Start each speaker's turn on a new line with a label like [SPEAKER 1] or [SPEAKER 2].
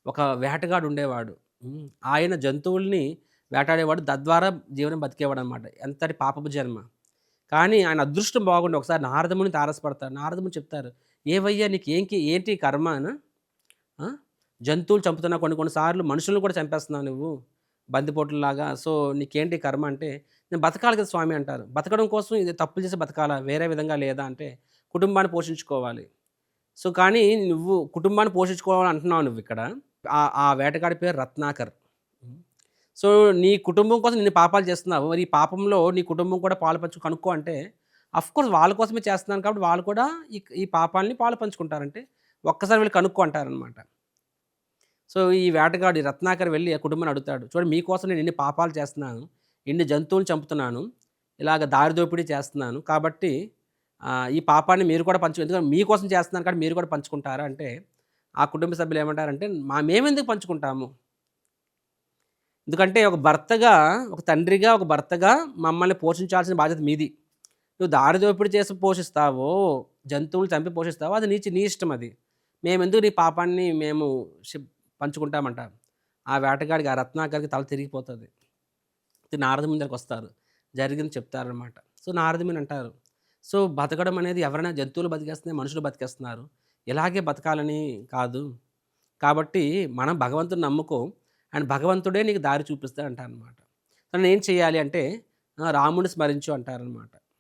[SPEAKER 1] ఒక వేటగాడు ఉండేవాడు. ఆయన జంతువుల్ని వేటాడేవాడు. తద్వారా జీవనం బతికేవాడనమాట. ఎంతటి పాపపు జన్మ. కానీ ఆయన అదృష్టం బాగుండి ఒకసారి నారదముని తారసపడతారు. నారదముని చెప్తారు, "ఏవయ్యా నీకు ఏంటి కర్మ ఆ! జంతువులు చంపుతున్నావు కొన్ని కొన్ని సార్లు మనుషులను కూడా చంపేస్తున్నావు నువ్వు. బందిపోట్లలాగా. సో, నీకేంటి కర్మ" అంటే, "నేను బతకాలి కదా స్వామి" అంటారు. "బతకడం కోసం ఇది తప్పులు చేసి బతకాలా? వేరే విధంగా లేదా?" అంటే, "కుటుంబాన్ని పోషించుకోవాలి." సో, కానీ నువ్వు కుటుంబాన్ని పోషించుకోవాలి అంటున్నావు నువ్విక్కడ. ఆ వేటగాడి పేరు రత్నాకర్. హ్మ్. సో, నీ కుటుంబం కోసం ఇన్ని పాపాలు చేస్తున్నావు. మరి ఈ పాపంలో నీ కుటుంబం కూడా పాలు పంచు కనుక్కో అంటే, ఆఫ్‌కోర్స్ వాళ్ళ కోసమే చేస్తున్నాను కాబట్టి వాళ్ళు కూడా ఈ పాపాల్ని పాలు పంచుకుంటారంటే, ఒక్కసారి వెళ్లి కనుక్కో అంటారనమాట. సో, ఈ వేటగాడు ఈ రత్నాకర్ వెళ్లి ఆ కుటుంబాన్ని అడుగుతాడు. చూడండి మీకోసం నేను ఇన్ని పాపాలు చేస్తున్నాను. ఇన్ని జంతువులను చంపుతున్నాను. ఇలాగ దారి దోపిడీ చేస్తున్నాను. కాబట్టి ఈ పాపాన్ని మీరు కూడా ఎందుకంటే మీకోసం చేస్తున్నాను కాబట్టి మీరు కూడా పంచుకుంటారా అంటే, ఆ కుటుంబ సభ్యులు ఏమంటారంటే, మేమెందుకు పంచుకుంటాము? ఎందుకంటే ఒక భర్తగా, ఒక తండ్రిగా, ఒక భర్తగా మమ్మల్ని పోషించాల్సిన బాధ్యత మీది. నువ్వు దారి దోపిడీ చేసి పోషిస్తావో, జంతువులు చంపి పోషిస్తావో అది నీ ఇష్టం అది. మేమెందుకు నీ పాపాన్ని మేము పంచుకుంటామంటారు. ఆ వేటగాడికి, ఆ రత్నాకర్‌కి తల తిరిగిపోతది. నారదముని దగ్గరికొస్తారు. జరిగింది చెప్తారనమాట. సో, నారదముని అంటారు, "సో, బతకడం అనేది ఎవరైనా జంతువులు బతికేస్తున్నాయి, మనుషులు బతికేస్తున్నారు. ఇలాగే బతకాలని కాదు. కాబట్టి మనం భగవంతుడిని నమ్ముకో. అండ్ భగవంతుడే నీకు దారి చూపిస్తాడంటారనమాట. సో, నేనేం చేయాలి అంటే రాముడిని స్మరించు అంటారనమాట.